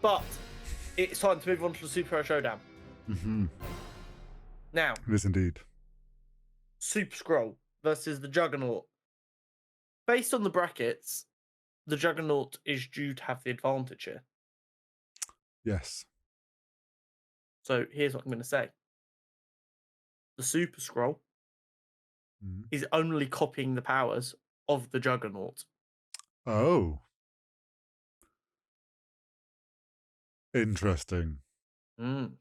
But it's time to move on to the Superhero Showdown. Mm-hmm. Now, It is indeed. Super Skrull versus the Juggernaut. Based on the brackets, the Juggernaut is due to have the advantage here. Yes. So here's what I'm going to say. The Super Skrull Mhm. is only copying the powers of the Juggernaut. Oh. Interesting. Mm.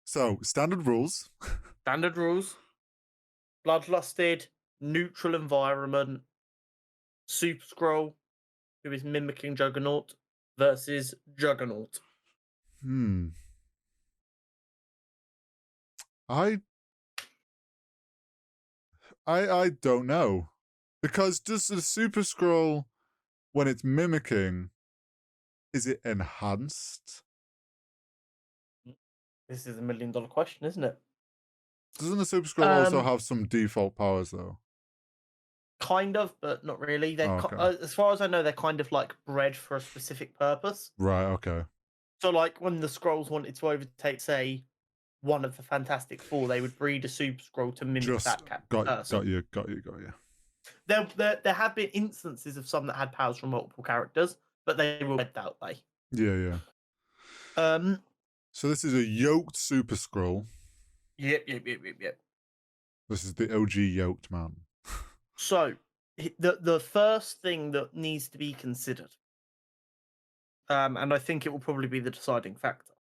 So, standard rules. Standard rules. Bloodlusted, neutral environment. Super Skrull, who is mimicking Juggernaut, versus Juggernaut. Hmm. I I don't know. Because does the Super Scroll, when it's mimicking, is it enhanced? This is $1 million question, isn't it? Doesn't the Super Scroll also Um, have some default powers though? Kind of, but not really. They're Oh, okay. as far as I know, they're kind of like bred for a specific purpose. Right, okay. So, like when the Scrolls wanted to overtake, say, one of the Fantastic Four, they would breed a Super Scroll to mimic Just that got person. you. There have been instances of some that had powers from multiple characters, but they were bred that way. Yeah. Um, So this is a yoked Super Scroll. yep. This is the OG yoked man. So the first thing that needs to be considered, and I think it will probably be the deciding factor.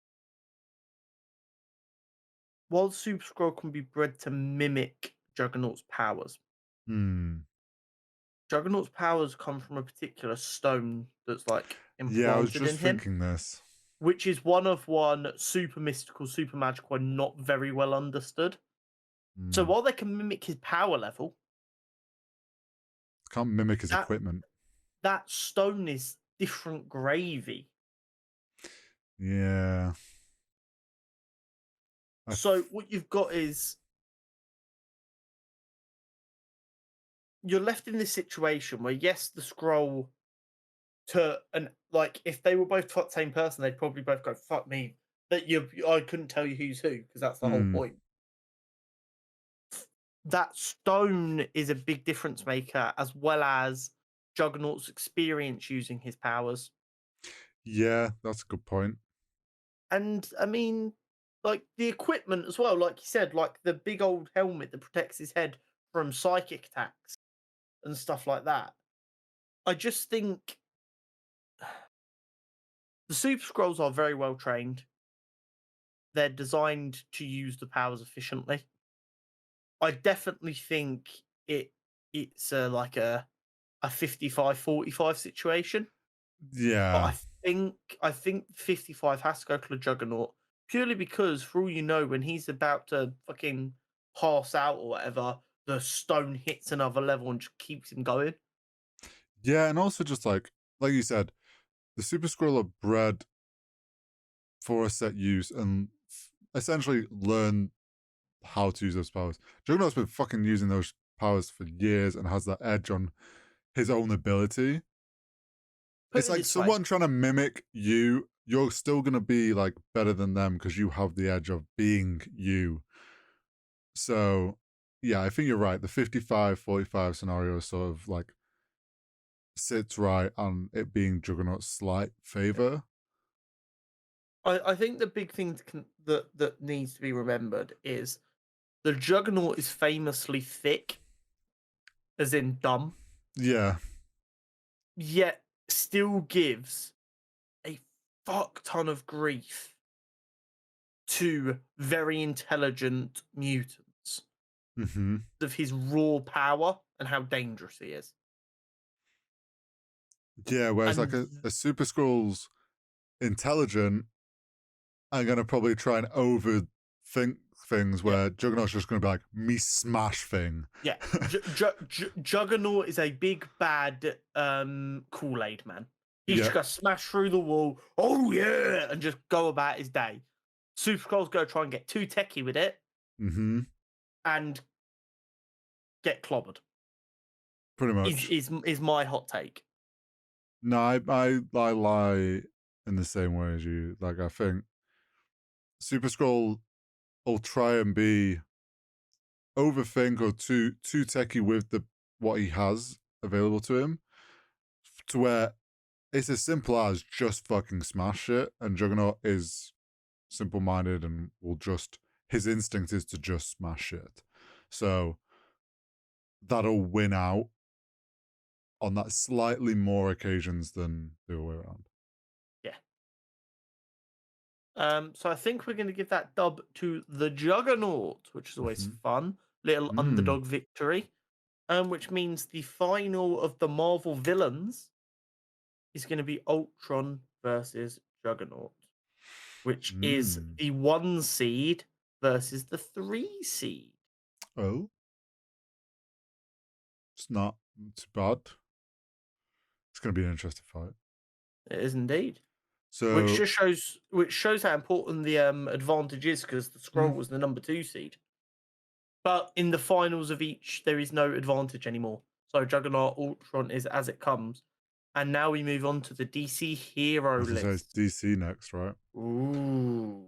While Super Scroll can be bred to mimic Juggernaut's powers, Hmm. Juggernaut's powers come from a particular stone that's like Yeah, I was implanted in just him, thinking this. which is one of one, super mystical, super magical, and not very well understood. So Hmm. while they can mimic his power level, Can't mimic his that equipment. that stone is different gravy. Yeah. So what you've got is you're left in this situation where yes, the scroll to and like if they were both the same person, they'd probably both go fuck me. That I couldn't tell you who's who because that's the whole Hmm. point. That stone is a big difference maker, as well as Juggernaut's experience using his powers. Yeah, that's a good point. And I mean, like the equipment as well, like you said, like the big old helmet that protects his head from psychic attacks and stuff like that. I just think the Super Scrolls are very well trained. They're designed to use the powers efficiently. I definitely think it's like a 55-45 situation. But Yeah. I think 55 has to go to the Juggernaut purely because, for all you know, when he's about to fucking pass out or whatever, the stone hits another level and just keeps him going. Yeah, and also just like you said, the Super Scroll are bred for a set use and essentially learn how to use those powers. Juggernaut's been fucking using those powers for years and has that edge on his own ability. Put It's it like this way, someone trying to mimic you, you're still gonna be like better than them because you have the edge of being you. So yeah, I think you're right. The 55-45 scenario is sort of like sits right on it being Juggernaut's slight favor. I think the big thing that needs to be remembered is the Juggernaut is famously thick, as in dumb, Yeah. yet still gives a fuck ton of grief to very intelligent mutants Mm-hmm. of his raw power and how dangerous he is. Yeah, whereas like And a Super Skrull's intelligent and gonna probably try and overthink things yeah, where Juggernaut's just gonna be like, me smash thing. yeah, Juggernaut is a big bad Kool-Aid man. He's Yeah. just gonna smash through the wall, oh yeah, and just go about his day. Super Skull's gonna try and get too techie with it Mm-hmm. and get clobbered. Pretty Is much. is is my hot take. No, I lie in the same way as you. Like, I think Super Scroll will try and be overthink or too techie with the what he has available to him, to where it's as simple as just fucking smash it. And Juggernaut is simple minded and will just, his instinct is to just smash it. So that'll win out on that slightly more occasions than the other way around. Yeah. So I think we're going to give that dub to the Juggernaut, which is always Mm-hmm. fun. Little Mm. underdog victory. Which means the final of the Marvel villains is going to be Ultron versus Juggernaut, which is Mm. the 1 seed versus the 3 seed. Oh, it's not too bad. It's going to be an interesting fight. It is indeed. Which So, just shows how important the advantage is because the mm, Skrull was the number 2 seed. But in the finals of each, there is no advantage anymore. So Juggernaut Ultron is as it comes. And now we move on to the DC hero as I say, it's list. DC next, right? Ooh.